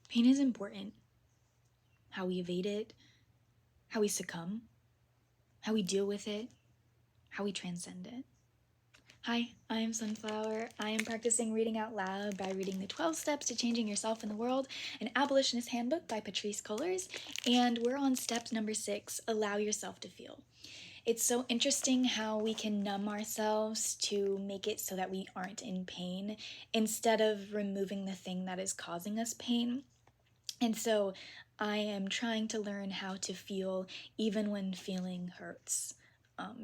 Pain is important. How we evade it, how we succumb, how we deal with it, how we transcend it. Hi, I am Sunflower. I am practicing reading out loud by reading the 12 Steps to Changing Yourself in the World, an abolitionist handbook by Patrice Cullors, and we're on step number 6, allow yourself to feel. It's so interesting how we can numb ourselves to make it so that we aren't in pain instead of removing the thing that is causing us pain. And so I am trying to learn how to feel even when feeling hurts.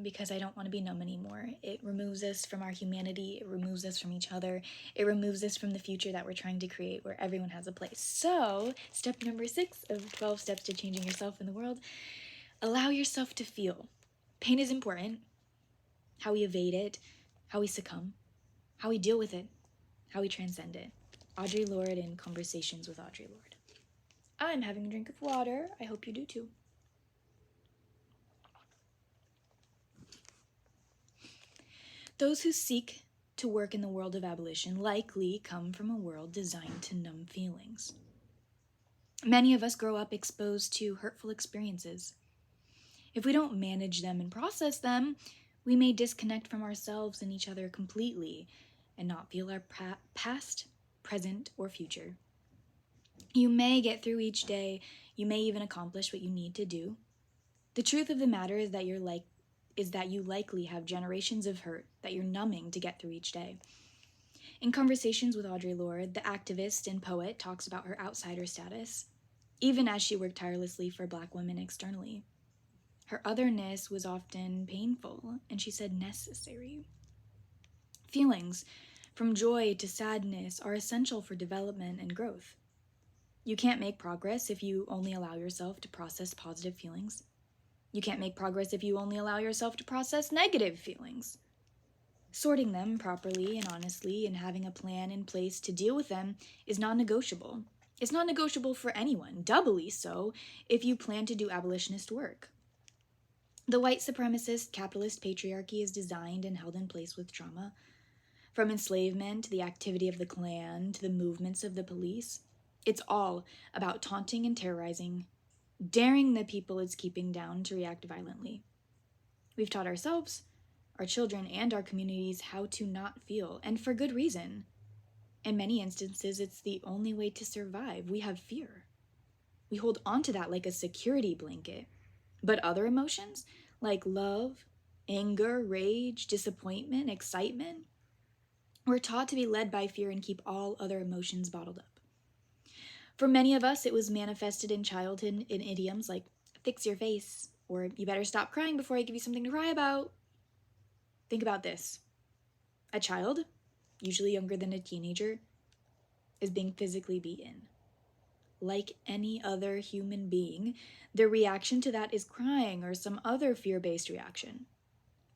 Because I don't want to be numb anymore. It removes us from our humanity, it removes us from each other, it removes us from the future that we're trying to create where everyone has a place. So, step number 6 of 12 steps to changing yourself in the world, allow yourself to feel. Pain is important. How we evade it, how we succumb, how we deal with it, how we transcend it. Audre Lorde in Conversations with Audre Lorde. I'm having a drink of water. I hope you do too. Those who seek to work in the world of abolition likely come from a world designed to numb feelings. Many of us grow up exposed to hurtful experiences. If we don't manage them and process them, we may disconnect from ourselves and each other completely and not feel our past, present, or future. You may get through each day. You may even accomplish what you need to do. The truth of the matter is that you likely have generations of hurt that you're numbing to get through each day. In Conversations with Audre Lorde, the activist and poet talks about her outsider status, even as she worked tirelessly for Black women externally. Her otherness was often painful, and she said necessary. Feelings, from joy to sadness, are essential for development and growth. You can't make progress if you only allow yourself to process positive feelings. You can't make progress if you only allow yourself to process negative feelings. Sorting them properly and honestly and having a plan in place to deal with them is non-negotiable. It's not negotiable for anyone, doubly so if you plan to do abolitionist work. The white supremacist capitalist patriarchy is designed and held in place with trauma. From enslavement to the activity of the Klan to the movements of the police, it's all about taunting and terrorizing, daring the people it's keeping down to react violently. We've taught ourselves, our children, and our communities how to not feel, and for good reason. In many instances, it's the only way to survive. We have fear. We hold onto that like a security blanket. But other emotions, like love, anger, rage, disappointment, excitement, we're taught to be led by fear and keep all other emotions bottled up. For many of us, it was manifested in childhood in idioms like, fix your face, or you better stop crying before I give you something to cry about. Think about this. A child, usually younger than a teenager, is being physically beaten. Like any other human being, their reaction to that is crying or some other fear-based reaction.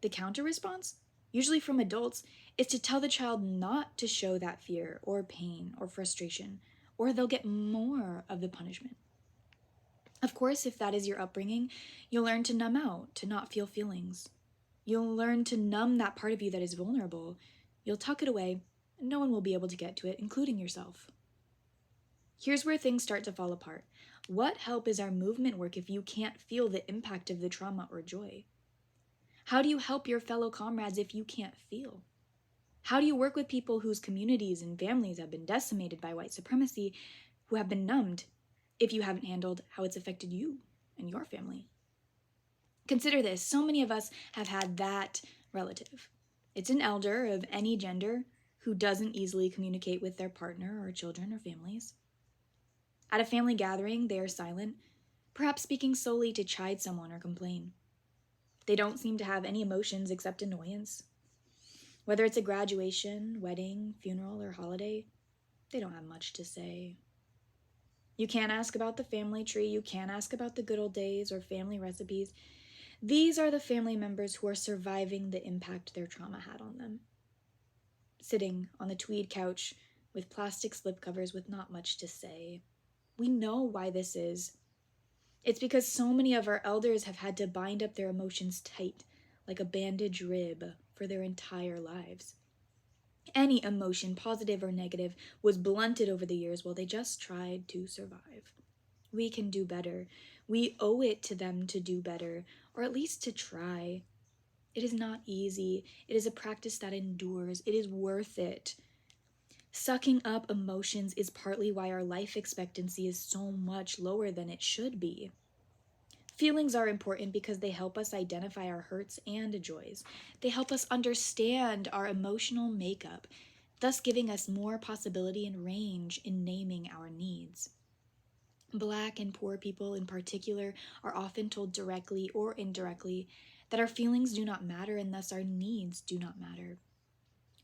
The counter response, usually from adults, is to tell the child not to show that fear or pain or frustration, or they'll get more of the punishment. Of course, if that is your upbringing, you'll learn to numb out, to not feel feelings. You'll learn to numb that part of you that is vulnerable. You'll tuck it away, and no one will be able to get to it, including yourself. Here's where things start to fall apart. What help is our movement work if you can't feel the impact of the trauma or joy? How do you help your fellow comrades if you can't feel? How do you work with people whose communities and families have been decimated by white supremacy, who have been numbed, if you haven't handled how it's affected you and your family? Consider this. So many of us have had that relative. It's an elder of any gender who doesn't easily communicate with their partner or children or families. At a family gathering, they are silent, perhaps speaking solely to chide someone or complain. They don't seem to have any emotions except annoyance. Whether it's a graduation, wedding, funeral, or holiday, they don't have much to say. You can't ask about the family tree, you can't ask about the good old days or family recipes. These are the family members who are surviving the impact their trauma had on them. Sitting on the tweed couch with plastic slipcovers with not much to say. We know why this is. It's because so many of our elders have had to bind up their emotions tight, like a bandage rib, for their entire lives. Any emotion, positive or negative, was blunted over the years while they just tried to survive. We can do better. We owe it to them to do better, or at least to try. It is not easy. It is a practice that endures. It is worth it. Sucking up emotions is partly why our life expectancy is so much lower than it should be. Feelings are important because they help us identify our hurts and joys. They help us understand our emotional makeup, thus giving us more possibility and range in naming our needs. Black and poor people in particular are often told directly or indirectly that our feelings do not matter and thus our needs do not matter.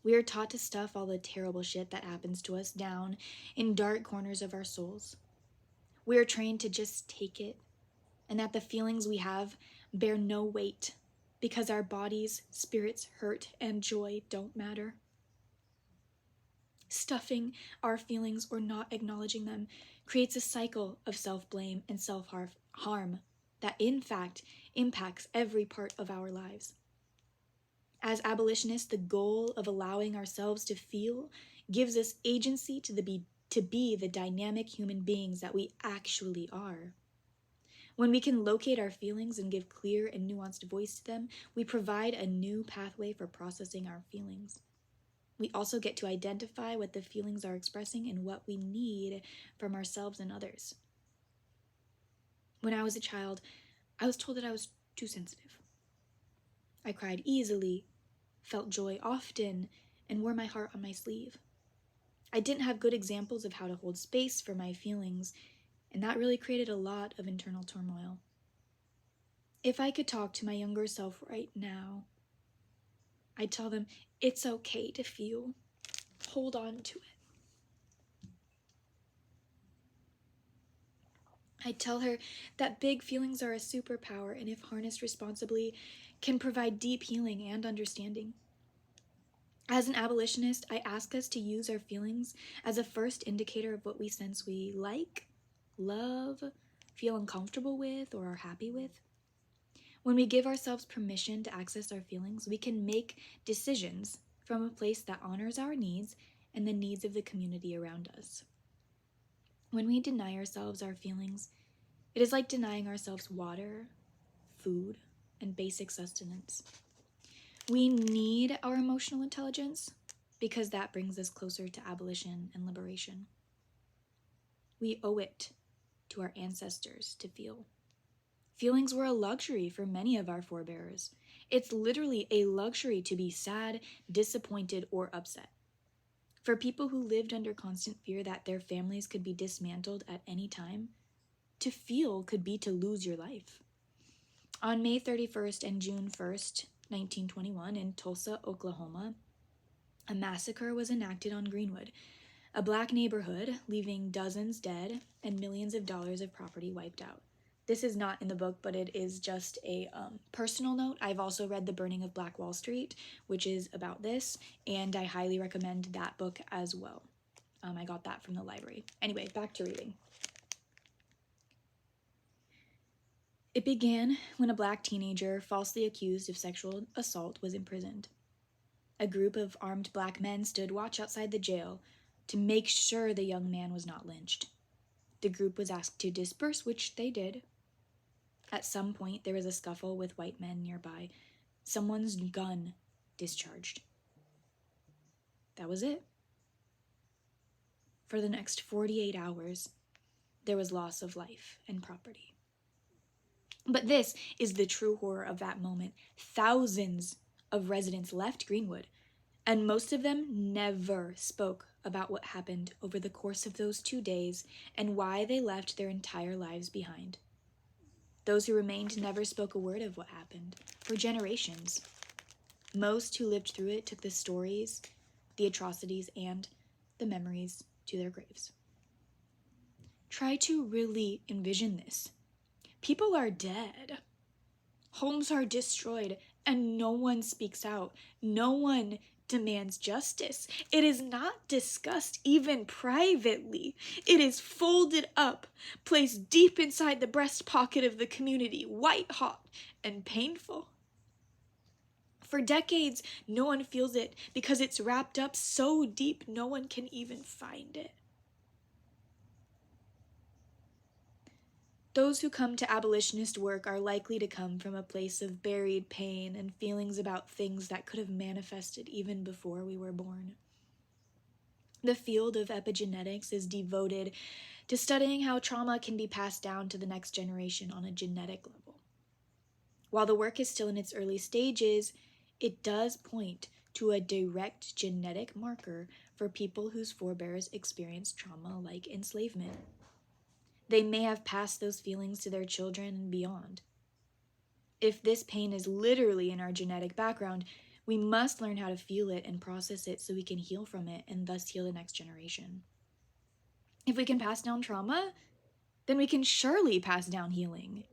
We are taught to stuff all the terrible shit that happens to us down in dark corners of our souls. We are trained to just take it, and that the feelings we have bear no weight because our bodies, spirits, hurt, and joy don't matter. Stuffing our feelings or not acknowledging them creates a cycle of self-blame and self-harm that in fact impacts every part of our lives. As abolitionists, the goal of allowing ourselves to feel gives us agency to be the dynamic human beings that we actually are. When we can locate our feelings and give clear and nuanced voice to them, we provide a new pathway for processing our feelings. We also get to identify what the feelings are expressing and what we need from ourselves and others. When I was a child, I was told that I was too sensitive. I cried easily, felt joy often, and wore my heart on my sleeve. I didn't have good examples of how to hold space for my feelings, and that really created a lot of internal turmoil. If I could talk to my younger self right now, I'd tell them it's okay to feel. Hold on to it. I'd tell her that big feelings are a superpower and if harnessed responsibly, can provide deep healing and understanding. As an abolitionist, I ask us to use our feelings as a first indicator of what we sense we like, love, feel uncomfortable with, or are happy with. When we give ourselves permission to access our feelings, we can make decisions from a place that honors our needs and the needs of the community around us. When we deny ourselves our feelings, it is like denying ourselves water, food, and basic sustenance. We need our emotional intelligence because that brings us closer to abolition and liberation. We owe it to our ancestors to feel. Feelings were a luxury for many of our forebears. It's literally a luxury to be sad, disappointed, or upset. For people who lived under constant fear that their families could be dismantled at any time, to feel could be to lose your life. On May 31st and June 1st, 1921, in Tulsa, Oklahoma, a massacre was enacted on Greenwood, a black neighborhood, leaving dozens dead and millions of dollars of property wiped out. This is not in the book, but it is just a personal note. I've also read The Burning of Black Wall Street, which is about this, and I highly recommend that book as well. I got that from the library. Anyway, back to reading. It began when a black teenager falsely accused of sexual assault was imprisoned. A group of armed black men stood watch outside the jail to make sure the young man was not lynched. The group was asked to disperse, which they did. At some point, there was a scuffle with white men nearby. Someone's gun discharged. That was it. For the next 48 hours, there was loss of life and property. But this is the true horror of that moment. Thousands of residents left Greenwood, and most of them never spoke about what happened over the course of those 2 days and why they left their entire lives behind. Those who remained never spoke a word of what happened for generations. Most who lived through it took the stories, the atrocities, and the memories to their graves. Try to really envision this. People are dead. Homes are destroyed, and no one speaks out. No one demands justice. It is not discussed even privately. It is folded up, placed deep inside the breast pocket of the community, white hot and painful. For decades, no one feels it because it's wrapped up so deep no one can even find it. Those who come to abolitionist work are likely to come from a place of buried pain and feelings about things that could have manifested even before we were born. The field of epigenetics is devoted to studying how trauma can be passed down to the next generation on a genetic level. While the work is still in its early stages, it does point to a direct genetic marker for people whose forebears experienced trauma like enslavement. They may have passed those feelings to their children and beyond. If this pain is literally in our genetic background, we must learn how to feel it and process it so we can heal from it and thus heal the next generation. If we can pass down trauma, then we can surely pass down healing.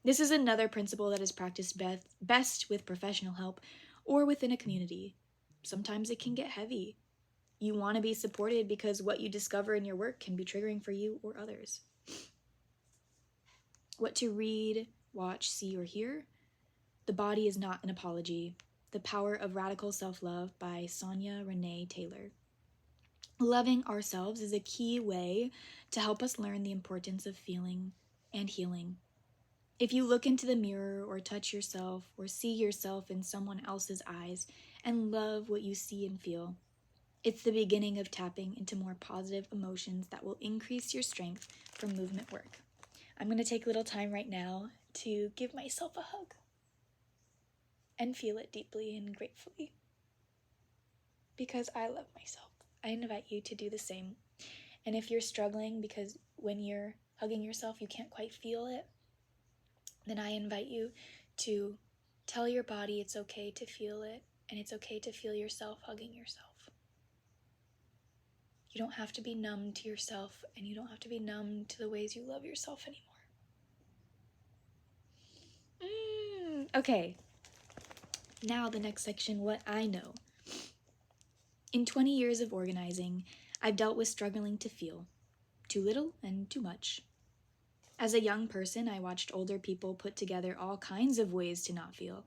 This is another principle that is practiced best with professional help or within a community. Sometimes it can get heavy. You want to be supported because what you discover in your work can be triggering for you or others. What to read, watch, see, or hear? The Body is Not an Apology. The Power of Radical Self-Love by Sonia Renee Taylor. Loving ourselves is a key way to help us learn the importance of feeling and healing. If you look into the mirror or touch yourself or see yourself in someone else's eyes and love what you see and feel, it's the beginning of tapping into more positive emotions that will increase your strength for movement work. I'm going to take a little time right now to give myself a hug and feel it deeply and gratefully because I love myself. I invite you to do the same. And if you're struggling because when you're hugging yourself you can't quite feel it, then I invite you to tell your body it's okay to feel it and it's okay to feel yourself hugging yourself. You don't have to be numb to yourself and you don't have to be numb to the ways you love yourself anymore. Okay, now the next section, what I know. In 20 years of organizing, I've dealt with struggling to feel, too little and too much. As a young person, I watched older people put together all kinds of ways to not feel,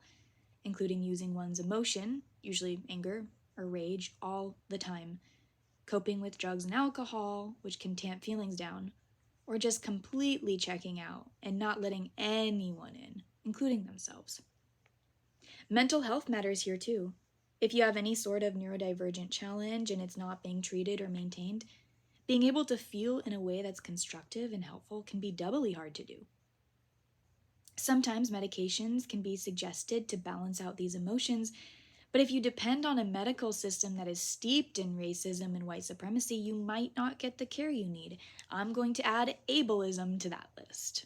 including using one's emotion, usually anger or rage, all the time, coping with drugs and alcohol, which can tamp feelings down, or just completely checking out and not letting anyone in, including themselves. Mental health matters here too. If you have any sort of neurodivergent challenge and it's not being treated or maintained, being able to feel in a way that's constructive and helpful can be doubly hard to do. Sometimes medications can be suggested to balance out these emotions, but if you depend on a medical system that is steeped in racism and white supremacy, you might not get the care you need. I'm going to add ableism to that list.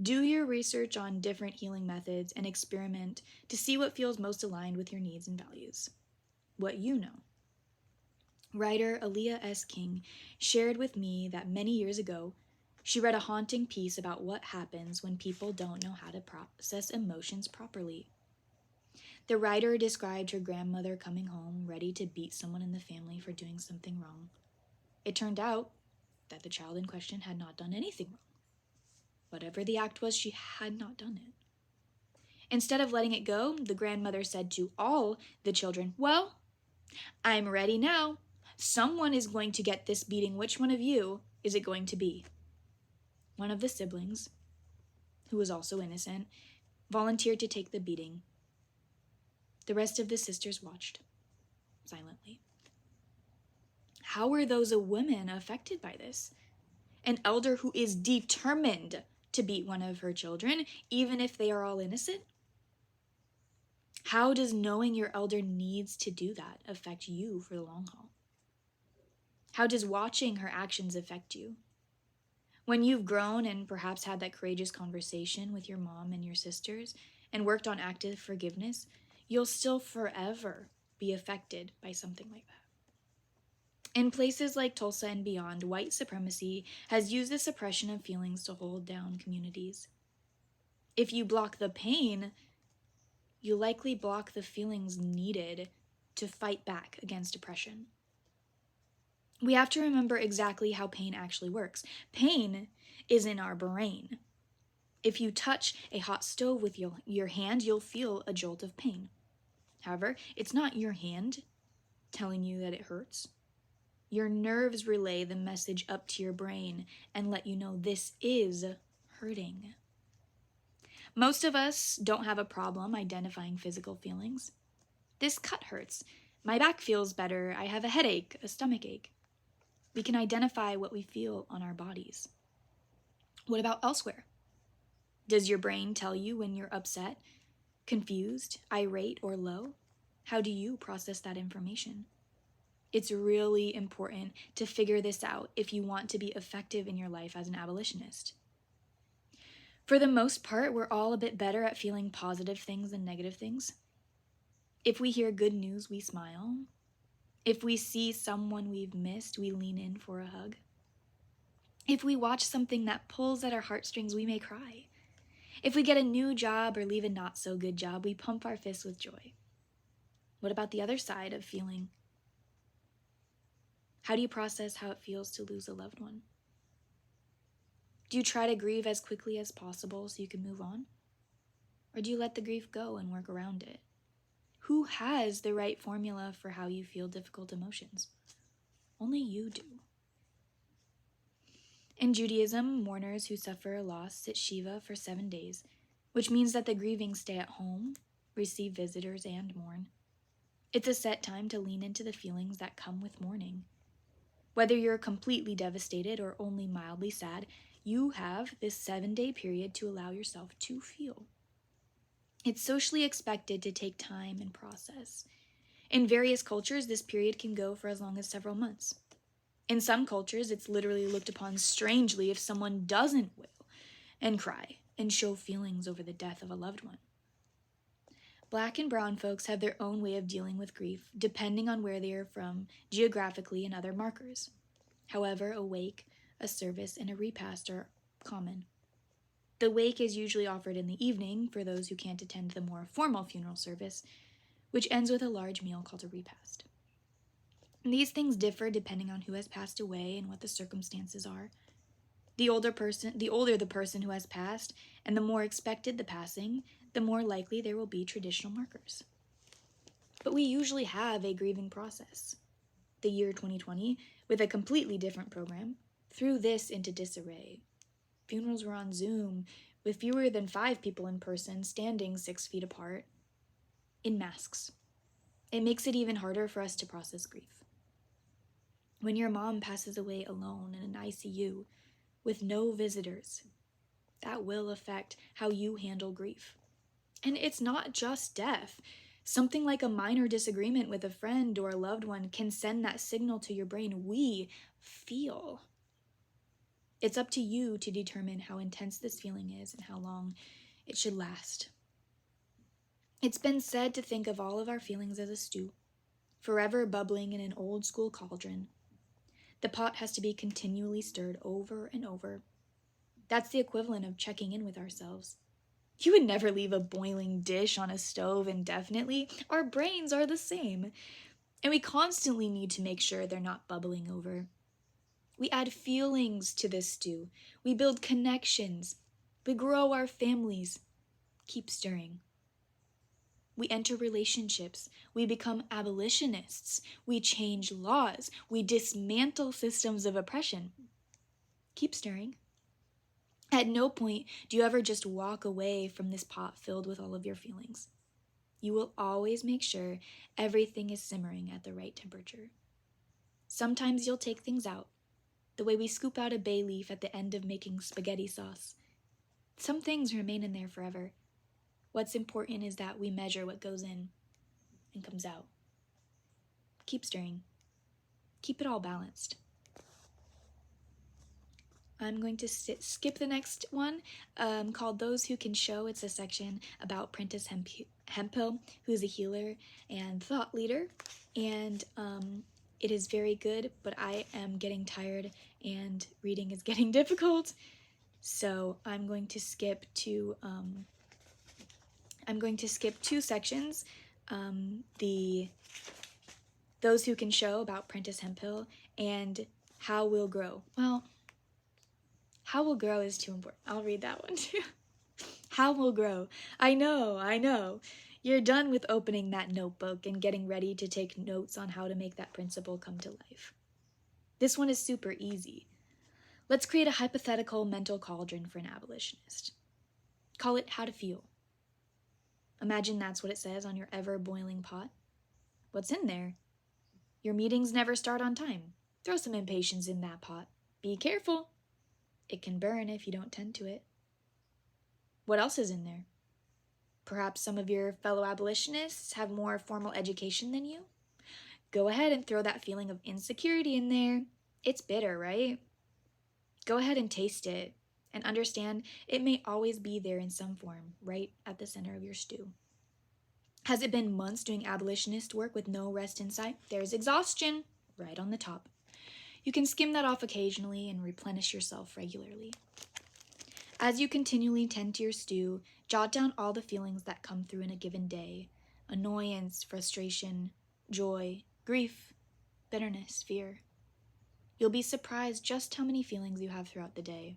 Do your research on different healing methods and experiment to see what feels most aligned with your needs and values. What you know. Writer Aaliyah S. King shared with me that many years ago, she read a haunting piece about what happens when people don't know how to process emotions properly. The writer described her grandmother coming home ready to beat someone in the family for doing something wrong. It turned out that the child in question had not done anything wrong. Whatever the act was, she had not done it. Instead of letting it go, the grandmother said to all the children, "Well, I'm ready now. Someone is going to get this beating. Which one of you is it going to be?" One of the siblings, who was also innocent, volunteered to take the beating. The rest of the sisters watched, silently. How were those women affected by this? An elder who is determined to beat one of her children, even if they are all innocent? How does knowing your elder needs to do that affect you for the long haul? How does watching her actions affect you? When you've grown and perhaps had that courageous conversation with your mom and your sisters and worked on active forgiveness, you'll still forever be affected by something like that. In places like Tulsa and beyond, white supremacy has used the suppression of feelings to hold down communities. If you block the pain, you likely block the feelings needed to fight back against oppression. We have to remember exactly how pain actually works. Pain is in our brain. If you touch a hot stove with your hand, you'll feel a jolt of pain. However, it's not your hand telling you that it hurts. Your nerves relay the message up to your brain and let you know this is hurting. Most of us don't have a problem identifying physical feelings. This cut hurts. My back feels better. I have a headache, a stomach ache. We can identify what we feel on our bodies. What about elsewhere? Does your brain tell you when you're upset, confused, irate, or low? How do you process that information? It's really important to figure this out if you want to be effective in your life as an abolitionist. For the most part, we're all a bit better at feeling positive things than negative things. If we hear good news, we smile. If we see someone we've missed, we lean in for a hug. If we watch something that pulls at our heartstrings, we may cry. If we get a new job or leave a not-so-good job, we pump our fists with joy. What about the other side of feeling? How do you process how it feels to lose a loved one? Do you try to grieve as quickly as possible so you can move on? Or do you let the grief go and work around it? Who has the right formula for how you feel difficult emotions? Only you do. In Judaism, mourners who suffer a loss sit Shiva for 7 days, which means that the grieving stay at home, receive visitors, and mourn. It's a set time to lean into the feelings that come with mourning. Whether you're completely devastated or only mildly sad, you have this 7-day period to allow yourself to feel. It's socially expected to take time and process. In various cultures, this period can go for as long as several months. In some cultures, it's literally looked upon strangely if someone doesn't wail and cry and show feelings over the death of a loved one. Black and brown folks have their own way of dealing with grief, depending on where they are from geographically and other markers. However, a wake, a service, and a repast are common. The wake is usually offered in the evening for those who can't attend the more formal funeral service, which ends with a large meal called a repast. And these things differ depending on who has passed away and what the circumstances are. The older the person who has passed, and the more expected the passing, the more likely there will be traditional markers. But we usually have a grieving process. The year 2020, with a completely different program, threw this into disarray. Funerals were on Zoom, with fewer than 5 people in person, standing 6 feet apart, in masks. It makes it even harder for us to process grief. When your mom passes away alone in an ICU, with no visitors, that will affect how you handle grief. And it's not just death. Something like a minor disagreement with a friend or a loved one can send that signal to your brain, we feel. It's up to you to determine how intense this feeling is and how long it should last. It's been said to think of all of our feelings as a stew, forever bubbling in an old school cauldron. The pot has to be continually stirred over and over. That's the equivalent of checking in with ourselves. You would never leave a boiling dish on a stove indefinitely. Our brains are the same. And we constantly need to make sure they're not bubbling over. We add feelings to this stew. We build connections. We grow our families. Keep stirring. We enter relationships. We become abolitionists. We change laws. We dismantle systems of oppression. Keep stirring. At no point do you ever just walk away from this pot filled with all of your feelings. You will always make sure everything is simmering at the right temperature. Sometimes you'll take things out, the way we scoop out a bay leaf at the end of making spaghetti sauce. Some things remain in there forever. What's important is that we measure what goes in and comes out. Keep stirring. Keep it all balanced. I'm going to skip the next one, called Those Who Can Show. It's a section about Prentice Hemphill, who's a healer and thought leader. And it is very good, but I am getting tired and reading is getting difficult. So I'm going to skip two sections. Those Who Can Show about Prentice Hemphill and How We'll Grow. Well, How We'll Grow is too important. I'll read that one too. How we'll grow. I know. You're done with opening that notebook and getting ready to take notes on how to make that principle come to life. This one is super easy. Let's create a hypothetical mental cauldron for an abolitionist. Call it how to feel. Imagine that's what it says on your ever-boiling pot. What's in there? Your meetings never start on time. Throw some impatience in that pot. Be careful. It can burn if you don't tend to it. What else is in there? Perhaps some of your fellow abolitionists have more formal education than you? Go ahead and throw that feeling of insecurity in there. It's bitter, right? Go ahead and taste it and understand it may always be there in some form, right at the center of your stew. Has it been months doing abolitionist work with no rest in sight? There's exhaustion right on the top. You can skim that off occasionally and replenish yourself regularly. As you continually tend to your stew, jot down all the feelings that come through in a given day: annoyance, frustration, joy, grief, bitterness, fear. You'll be surprised just how many feelings you have throughout the day.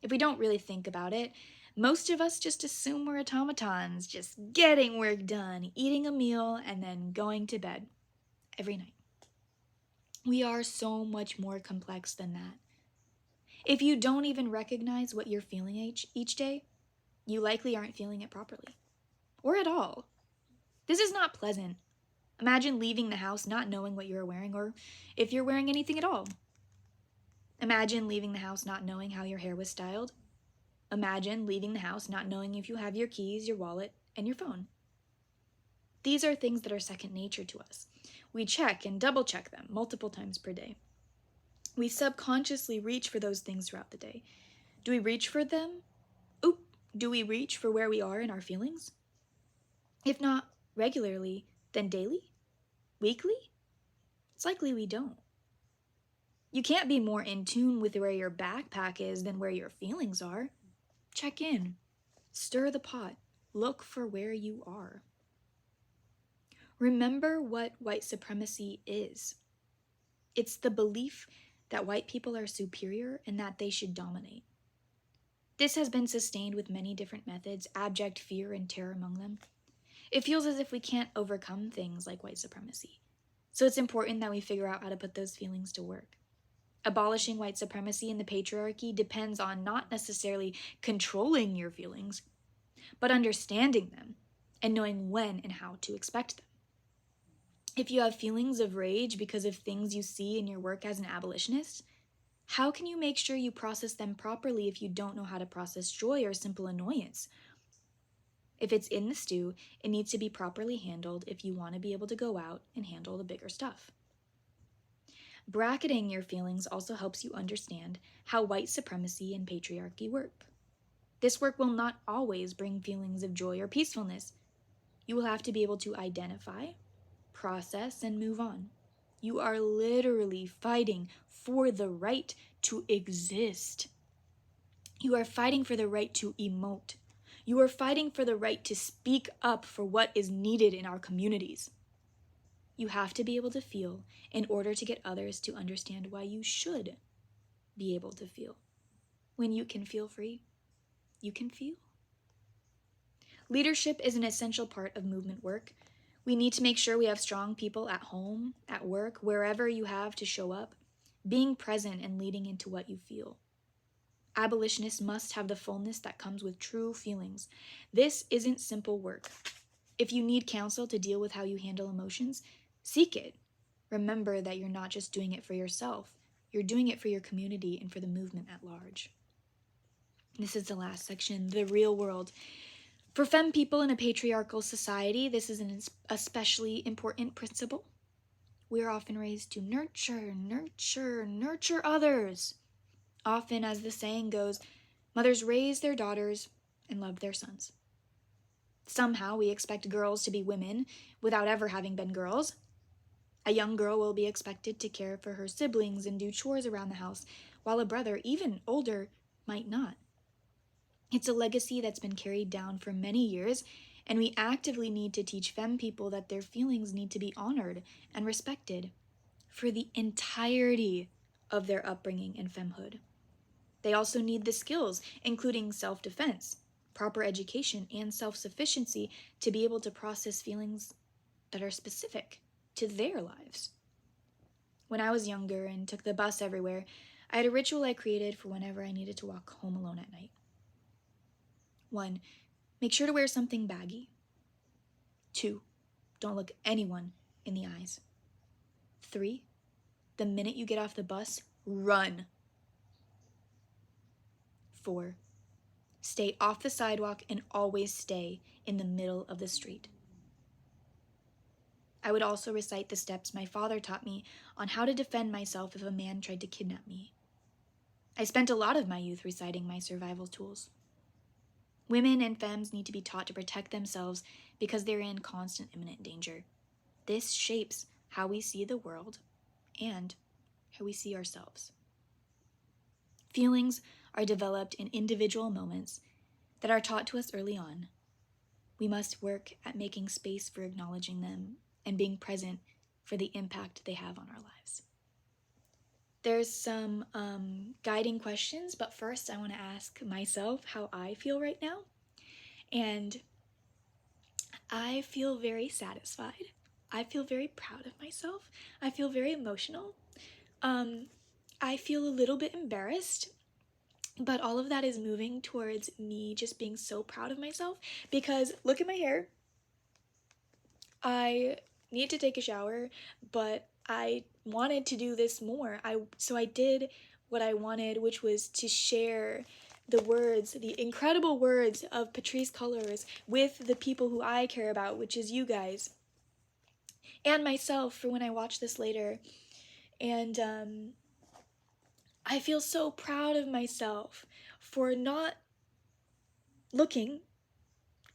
If we don't really think about it, most of us just assume we're automatons, just getting work done, eating a meal, and then going to bed every night. We are so much more complex than that. If you don't even recognize what you're feeling each day, you likely aren't feeling it properly, or at all. This is not pleasant. Imagine leaving the house not knowing what you're wearing, or if you're wearing anything at all. Imagine leaving the house not knowing how your hair was styled. Imagine leaving the house not knowing if you have your keys, your wallet, and your phone. These are things that are second nature to us. We check and double check them multiple times per day. We subconsciously reach for those things throughout the day. Do we reach for them? Do we reach for where we are in our feelings? If not regularly, then daily? Weekly? It's likely we don't. You can't be more in tune with where your backpack is than where your feelings are. Check in. Stir the pot. Look for where you are. Remember what white supremacy is. It's the belief that white people are superior and that they should dominate. This has been sustained with many different methods, abject fear and terror among them. It feels as if we can't overcome things like white supremacy. So it's important that we figure out how to put those feelings to work. Abolishing white supremacy and the patriarchy depends on not necessarily controlling your feelings, but understanding them and knowing when and how to expect them. If you have feelings of rage because of things you see in your work as an abolitionist, how can you make sure you process them properly if you don't know how to process joy or simple annoyance? If it's in the stew, it needs to be properly handled if you want to be able to go out and handle the bigger stuff. Bracketing your feelings also helps you understand how white supremacy and patriarchy work. This work will not always bring feelings of joy or peacefulness. You will have to be able to identify, process, and move on. You are literally fighting for the right to exist. You are fighting for the right to emote. You are fighting for the right to speak up for what is needed in our communities. You have to be able to feel in order to get others to understand why you should be able to feel. When you can feel free, you can feel. Leadership is an essential part of movement work. We need to make sure we have strong people at home, at work, wherever you have to show up, being present and leading into what you feel. Abolitionists must have the fullness that comes with true feelings. This isn't simple work. If you need counsel to deal with how you handle emotions, seek it. Remember that you're not just doing it for yourself, you're doing it for your community and for the movement at large. This is the last section, the real world. For femme people in a patriarchal society, this is an especially important principle. We are often raised to nurture others. Often, as the saying goes, mothers raise their daughters and love their sons. Somehow we expect girls to be women without ever having been girls. A young girl will be expected to care for her siblings and do chores around the house, while a brother, even older, might not. It's a legacy that's been carried down for many years, and we actively need to teach femme people that their feelings need to be honored and respected for the entirety of their upbringing and femmehood. They also need the skills, including self-defense, proper education, and self-sufficiency to be able to process feelings that are specific to their lives. When I was younger and took the bus everywhere, I had a ritual I created for whenever I needed to walk home alone at night. 1. Make sure to wear something baggy. 2. Don't look anyone in the eyes. 3. The minute you get off the bus, run. 4. Stay off the sidewalk and always stay in the middle of the street. I would also recite the steps my father taught me on how to defend myself if a man tried to kidnap me. I spent a lot of my youth reciting my survival tools. Women and femmes need to be taught to protect themselves because they're in constant imminent danger. This shapes how we see the world and how we see ourselves. Feelings are developed in individual moments that are taught to us early on. We must work at making space for acknowledging them and being present for the impact they have on our lives. There's some guiding questions, but first I want to ask myself how I feel right now. And I feel very satisfied. I feel very proud of myself. I feel very emotional. I feel a little bit embarrassed, but all of that is moving towards me just being so proud of myself because look at my hair. I need to take a shower, but I wanted to do this more. So I did what I wanted, which was to share the words, the incredible words of Patrice Cullors with the people who I care about, which is you guys. And myself for when I watch this later. And I feel so proud of myself for not looking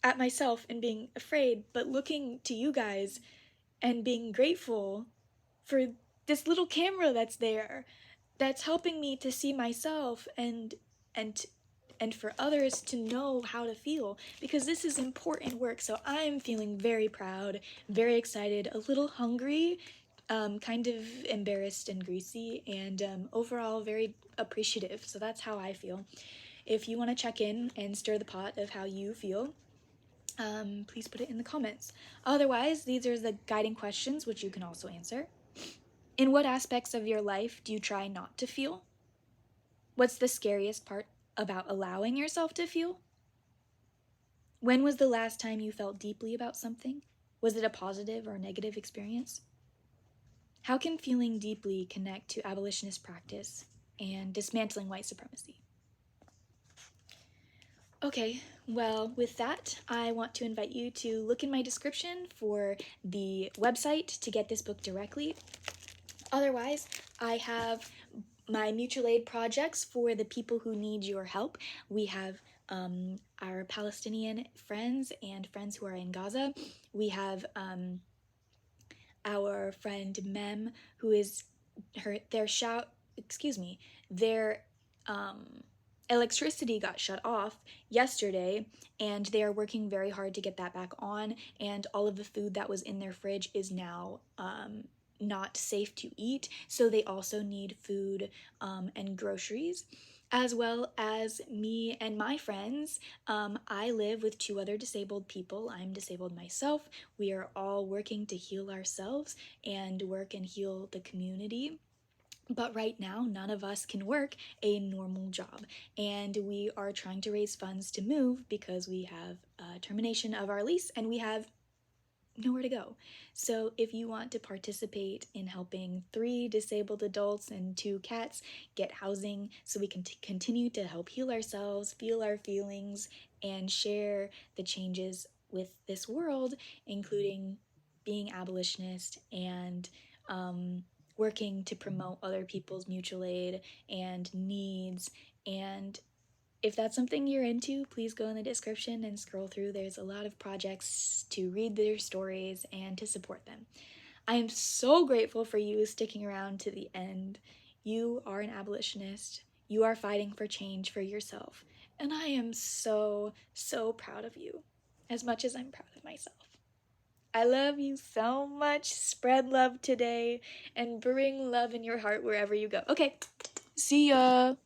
at myself and being afraid, but looking to you guys and being grateful for this little camera that's there, that's helping me to see myself and for others to know how to feel, because this is important work. So I'm feeling very proud, very excited, a little hungry, kind of embarrassed and greasy, and overall very appreciative. So that's how I feel. If you want to check in and stir the pot of how you feel, please put it in the comments. Otherwise, these are the guiding questions which you can also answer. In what aspects of your life do you try not to feel? What's the scariest part about allowing yourself to feel? When was the last time you felt deeply about something? Was it a positive or negative experience? How can feeling deeply connect to abolitionist practice and dismantling white supremacy? Okay, well, with that, I want to invite you to look in my description for the website to get this book directly. Otherwise, I have my mutual aid projects for the people who need your help. We have our Palestinian friends and friends who are in Gaza. We have our friend Mem, who is their electricity got shut off yesterday, and they are working very hard to get that back on, and all of the food that was in their fridge is now not safe to eat, so they also need food and groceries, as well as me and my friends. I live with 2 other disabled people. I'm disabled myself. We are all working to heal ourselves and work and heal the community. But right now, none of us can work a normal job, and we are trying to raise funds to move because we have a termination of our lease and we have nowhere to go. So if you want to participate in helping 3 disabled adults and 2 cats get housing so we can continue to help heal ourselves, feel our feelings, and share the changes with this world, including being abolitionist and working to promote other people's mutual aid and needs. And if that's something you're into, please go in the description and scroll through. There's a lot of projects to read their stories and to support them. I am so grateful for you sticking around to the end. You are an abolitionist. You are fighting for change for yourself. And I am so, so proud of you, as much as I'm proud of myself. I love you so much. Spread love today and bring love in your heart wherever you go. Okay, see ya.